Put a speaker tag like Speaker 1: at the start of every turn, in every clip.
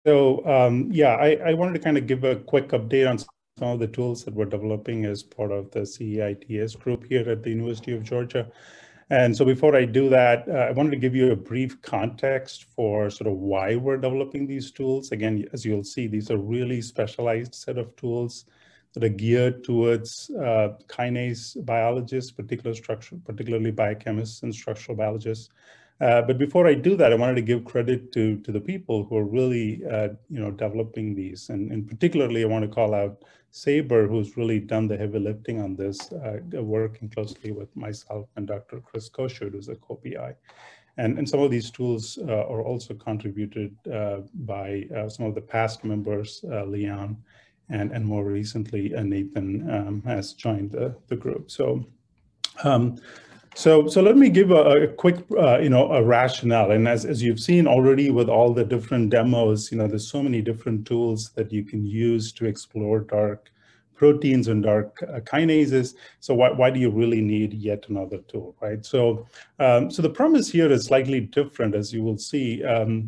Speaker 1: So yeah, I wanted to kind of give a quick update on some of the tools that we're developing as part of the CEITS group here at the University of Georgia. And so before I do that, I wanted to give you a brief context for sort of why we're developing these tools. Again, as you'll see, these are really specialized set of tools that are geared towards kinase biologists, particularly biochemists and structural biologists. But before I do that, I wanted to give credit to the people who are really, developing these. And particularly, I want to call out Saber, who's really done the heavy lifting on this, working closely with myself and Dr. Kochut, who's a co-PI. And some of these tools are also contributed by some of the past members, Leon, and more recently, Nathan has joined the group. So let me give a quick, a rationale. And as you've seen already with all the different demos, there's so many different tools that you can use to explore dark proteins and dark kinases. So why do you really need yet another tool, right? So the premise here is slightly different, as you will see. Here,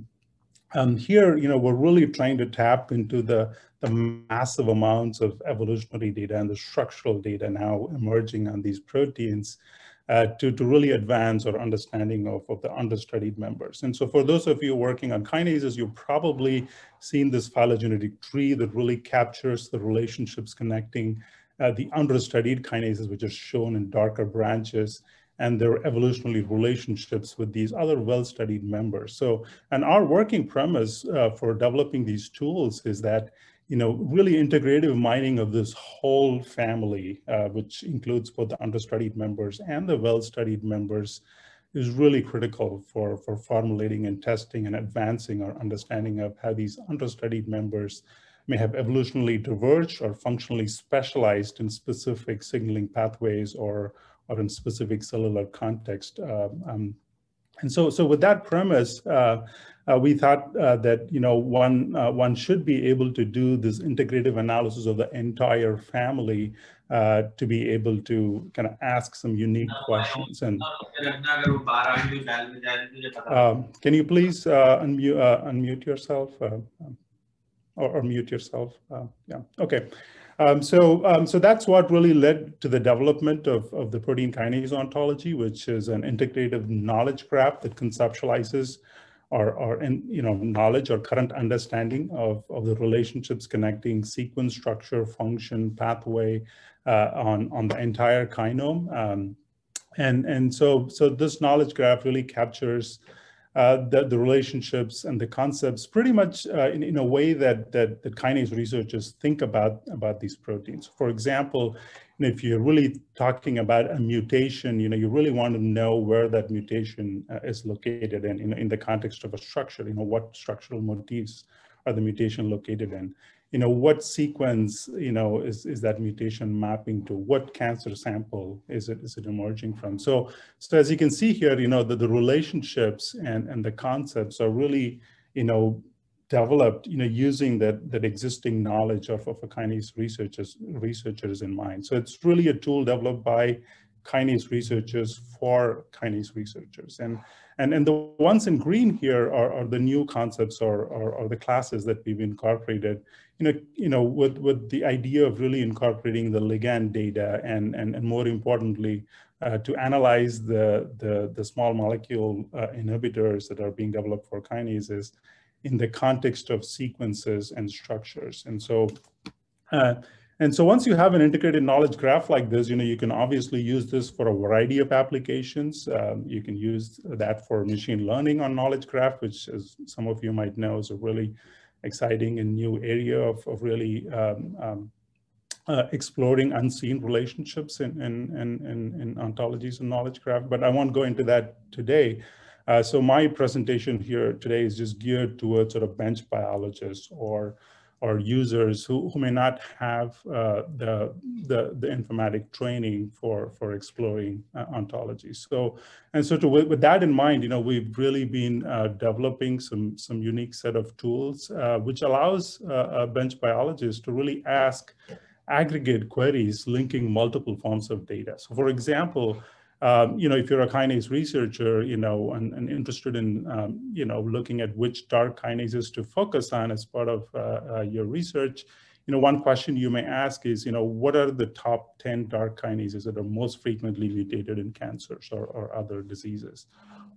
Speaker 1: we're really trying to tap into the massive amounts of evolutionary data and the structural data now emerging on these proteins to really advance our understanding of the understudied members. And so for those of you working on kinases, you've probably seen this phylogenetic tree that really captures the relationships connecting the understudied kinases, which are shown in darker branches, and their evolutionary relationships with these other well-studied members. So, and our working premise for developing these tools is that, really integrative mining of this whole family, which includes both the understudied members and the well-studied members, is really critical for formulating and testing and advancing our understanding of how these understudied members may have evolutionarily diverged or functionally specialized in specific signaling pathways or in specific cellular context. And so with that premise, we thought that one should be able to do this integrative analysis of the entire family to be able to kind of ask some unique questions. And can you please unmute yourself or mute yourself? Yeah. Okay. So that's what really led to the development of the protein kinase ontology, which is an integrative knowledge graph that conceptualizes our knowledge or current understanding of the relationships connecting sequence, structure, function, pathway on the entire kinome. And so this knowledge graph really captures the relationships and the concepts pretty much in a way that kinase researchers think about these proteins. For example, if you're really talking about a mutation, you really want to know where that mutation is located in the context of a structure. What structural motifs are the mutation located in? What sequence, is that mutation mapping to? What cancer sample is it emerging from? So as you can see here, the relationships and the concepts are really, developed, using that existing knowledge of a kinase researchers in mind. So it's really a tool developed by kinase researchers for kinase researchers. And the ones in green here are the new concepts or the classes that we've incorporated, with the idea of really incorporating the ligand data and more importantly, to analyze the small molecule inhibitors that are being developed for kinases in the context of sequences and structures. And so once you have an integrated knowledge graph like this, you can obviously use this for a variety of applications. You can use that for machine learning on knowledge graph, which, as some of you might know, is a really exciting and new area of really exploring unseen relationships in ontologies and knowledge graph. But I won't go into that today. So my presentation here today is just geared towards sort of bench biologists or users who may not have the informatic training for exploring ontologies. With that in mind, we've really been developing some unique set of tools which allows bench biologists to really ask aggregate queries linking multiple forms of data. So for example, if you're a kinase researcher, and interested in, looking at which dark kinases to focus on as part of your research, one question you may ask is, what are the top 10 dark kinases that are most frequently mutated in cancers or other diseases?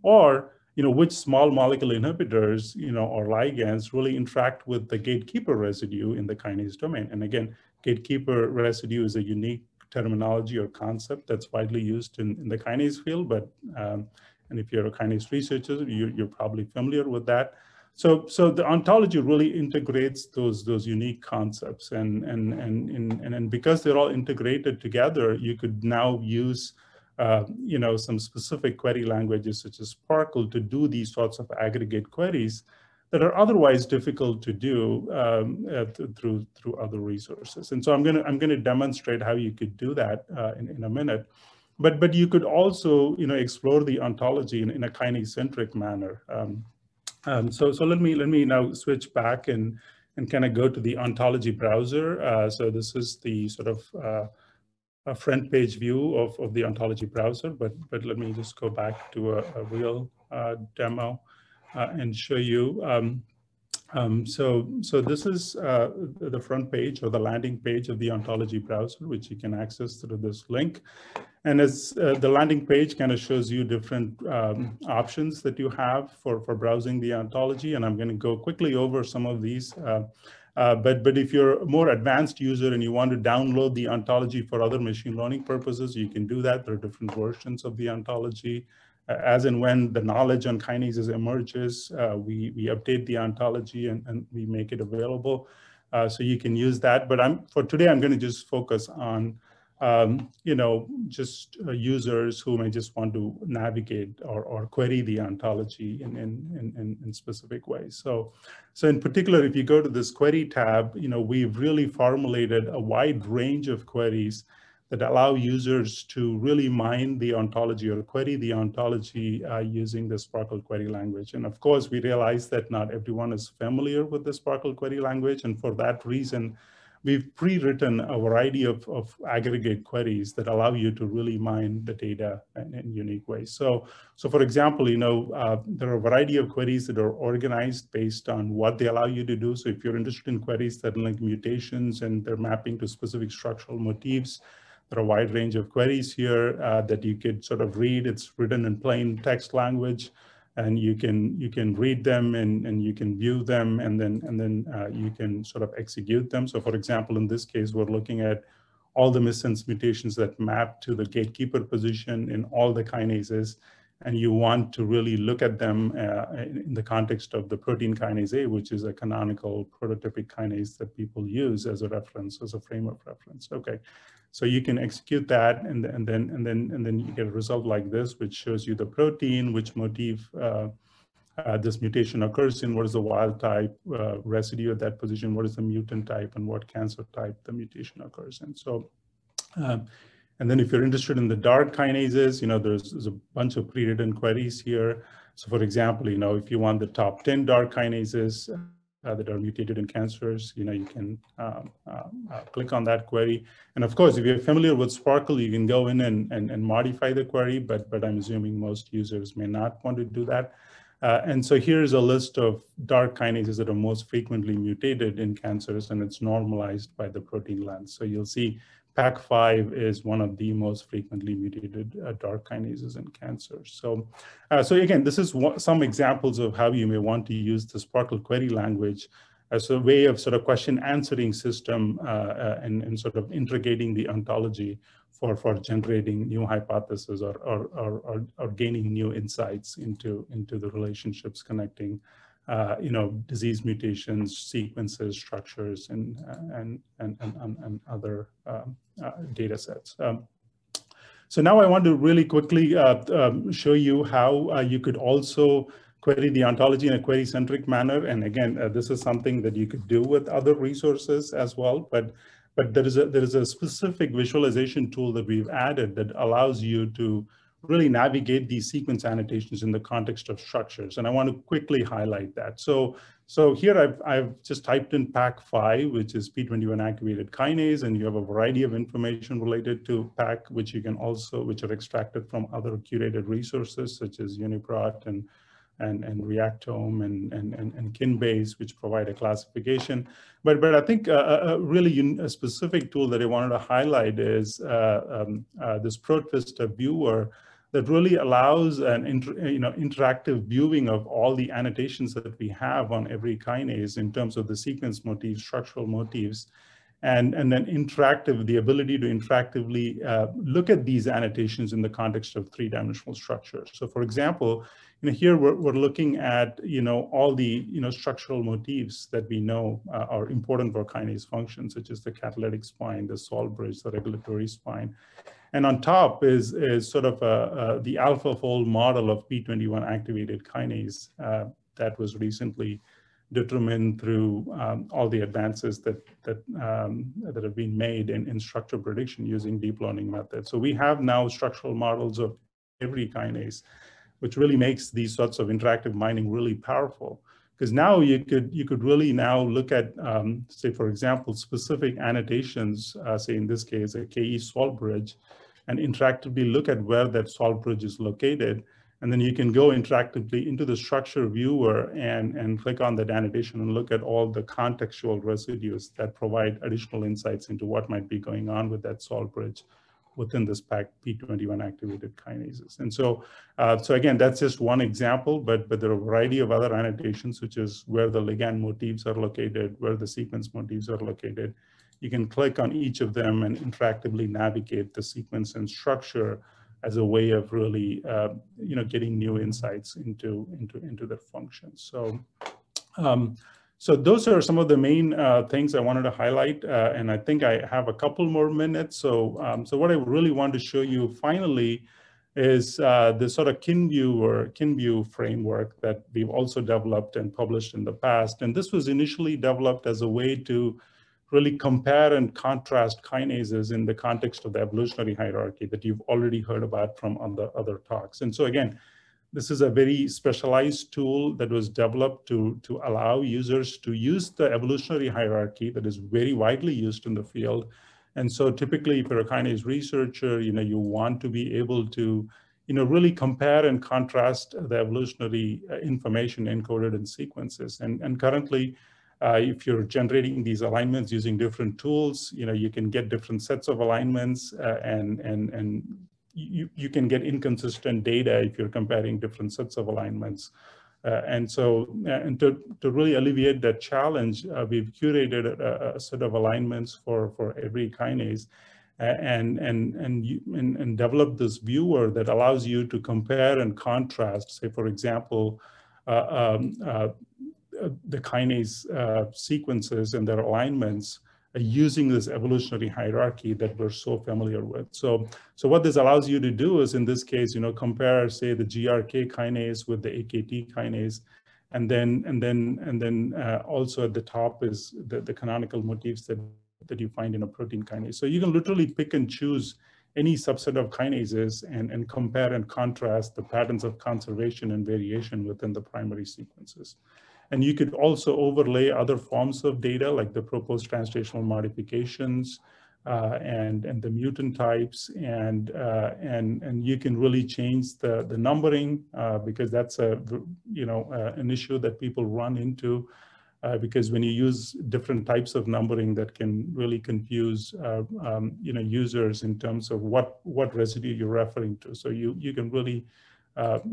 Speaker 1: Or, which small molecule inhibitors, or ligands really interact with the gatekeeper residue in the kinase domain. And again, gatekeeper residue is a unique terminology or concept that's widely used in the kinase field, but and if you're a kinase researcher, you're probably familiar with that. So the ontology really integrates those unique concepts, and because they're all integrated together, you could now use some specific query languages such as SPARQL to do these sorts of aggregate queries that are otherwise difficult to do through other resources. And so I'm going to demonstrate how you could do that in a minute. But you could also explore the ontology in a kinase-centric manner. So let me now switch back and kind of go to the ontology browser. So this is the sort of a front page view of the ontology browser, but let me just go back to a real demo and show you. So this is the front page or the landing page of the ontology browser, which you can access through this link. And as the landing page kind of shows you different options that you have for browsing the ontology, and I'm going to go quickly over some of these. But if you're a more advanced user and you want to download the ontology for other machine learning purposes, you can do that. There are different versions of the ontology. As and when the knowledge on kinases emerges, we update the ontology and we make it available. So you can use that. But for today, I'm going to just focus on just users who may just want to navigate or query the ontology in specific ways. So in particular, if you go to this query tab, we've really formulated a wide range of queries that allow users to really mine the ontology or query the ontology using the SPARQL query language. And of course, we realize that not everyone is familiar with the SPARQL query language. And for that reason, we've pre-written a variety of aggregate queries that allow you to really mine the data in unique ways. So for example, there are a variety of queries that are organized based on what they allow you to do. So if you're interested in queries that link mutations and they're mapping to specific structural motifs, there are a wide range of queries here that you could sort of read. It's written in plain text language, and you can read them and you can view them, and then you can sort of execute them. So for example, in this case, we're looking at all the missense mutations that map to the gatekeeper position in all the kinases, and you want to really look at them in the context of the protein kinase A, which is a canonical prototypic kinase that people use as a reference, as a frame of reference. Okay, so you can execute that, and then you get a result like this, which shows you the protein, which motif this mutation occurs in, what is the wild type residue at that position, what is the mutant type, and what cancer type the mutation occurs in. So. And then if you're interested in the dark kinases, there's a bunch of pre-written queries here. So for example, if you want the top 10 dark kinases that are mutated in cancers, you can click on that query. And of course, if you're familiar with SPARQL, you can go in and modify the query, but I'm assuming most users may not want to do that. And so here's a list of dark kinases that are most frequently mutated in cancers, and it's normalized by the protein length. So you'll see PAC5 is one of the most frequently mutated dark kinases in cancer. So again, this is some examples of how you may want to use the SPARQL query language as a way of sort of question answering system and sort of integrating the ontology for generating new hypotheses or gaining new insights into the relationships connecting disease mutations, sequences, structures, and other data sets. So now I want to really quickly show you how you could also query the ontology in a query-centric manner. And again, this is something that you could do with other resources as well. But there is a specific visualization tool that we've added that allows you to really navigate these sequence annotations in the context of structures. And I want to quickly highlight that. So So here I've just typed in PAC5, which is P21 activated kinase, and you have a variety of information related to PAC, which you can also, which are extracted from other curated resources such as UniProt and Reactome and Kinbase, which provide a classification. But I think a specific tool that I wanted to highlight is this ProTwister viewer that really allows an interactive viewing of all the annotations that we have on every kinase in terms of the sequence motifs, structural motifs, and then the ability to interactively look at these annotations in the context of three-dimensional structures. So for example, here we're looking at all the structural motifs that we know are important for kinase functions, such as the catalytic spine, the salt bridge, the regulatory spine. And on top is sort of the AlphaFold model of P21 activated kinase that was recently determined through all the advances that have been made in structure prediction using deep learning methods. So we have now structural models of every kinase, which really makes these sorts of interactive mining really powerful. Because now you could really now look at, say, for example, specific annotations, say in this case, a KE salt bridge, and interactively look at where that salt bridge is located. And then you can go interactively into the structure viewer and click on that annotation and look at all the contextual residues that provide additional insights into what might be going on with that salt bridge within this P21 activated kinases. And so, so again, that's just one example, but there are a variety of other annotations, which is where the ligand motifs are located, where the sequence motifs are located. You can click on each of them and interactively navigate the sequence and structure as a way of really, getting new insights into their functions. So, so those are some of the main things I wanted to highlight, and I think I have a couple more minutes. So, so what I really want to show you finally is this sort of KinView framework that we've also developed and published in the past. And this was initially developed as a way to really compare and contrast kinases in the context of the evolutionary hierarchy that you've already heard about from other talks. And so again, this is a very specialized tool that was developed to allow users to use the evolutionary hierarchy that is very widely used in the field. And so typically, if you're a kinase researcher, you want to be able to, really compare and contrast the evolutionary information encoded in sequences. And currently, if you're generating these alignments using different tools, you can get different sets of alignments and you can get inconsistent data if you're comparing different sets of alignments. And so, and to really alleviate that challenge, we've curated a set of alignments for every kinase and developed this viewer that allows you to compare and contrast, say, for example, the kinase sequences and their alignments using this evolutionary hierarchy that we're so familiar with. So what this allows you to do is, in this case, compare, say, the GRK kinase with the AKT kinase, and then also at the top is the canonical motifs that you find in a protein kinase. So you can literally pick and choose any subset of kinases and compare and contrast the patterns of conservation and variation within the primary sequences. And you could also overlay other forms of data like the proposed translational modifications and the mutant types, and you can really change the numbering because that's an issue that people run into because when you use different types of numbering, that can really confuse users in terms of what residue you're referring to. So you can really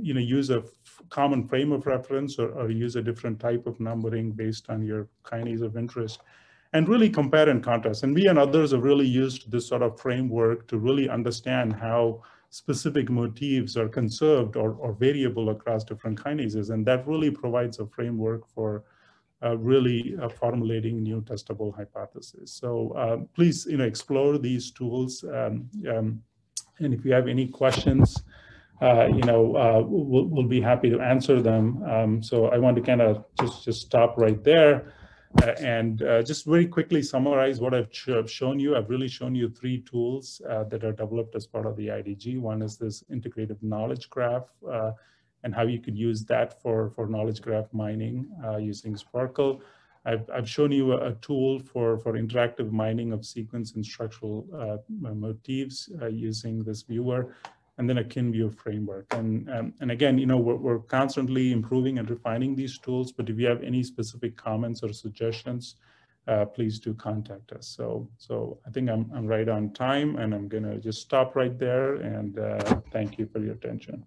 Speaker 1: use a common frame of reference or use a different type of numbering based on your kinase of interest and really compare and contrast. And we and others have really used this sort of framework to really understand how specific motifs are conserved or variable across different kinases. And that really provides a framework for really formulating new testable hypotheses. So please, explore these tools. And if you have any questions, we'll be happy to answer them. So I want to kind of just stop right there and just very quickly summarize what I've shown you. I've really shown you 3 tools that are developed as part of the IDG. One is this integrative knowledge graph, and how you could use that for knowledge graph mining using SPARQL. I've shown you a tool for interactive mining of sequence and structural motifs using this viewer, and then a KinView framework. And again, you know, we're constantly improving and refining these tools, but if you have any specific comments or suggestions, please do contact us. So I think I'm right on time, and I'm gonna just stop right there, and thank you for your attention.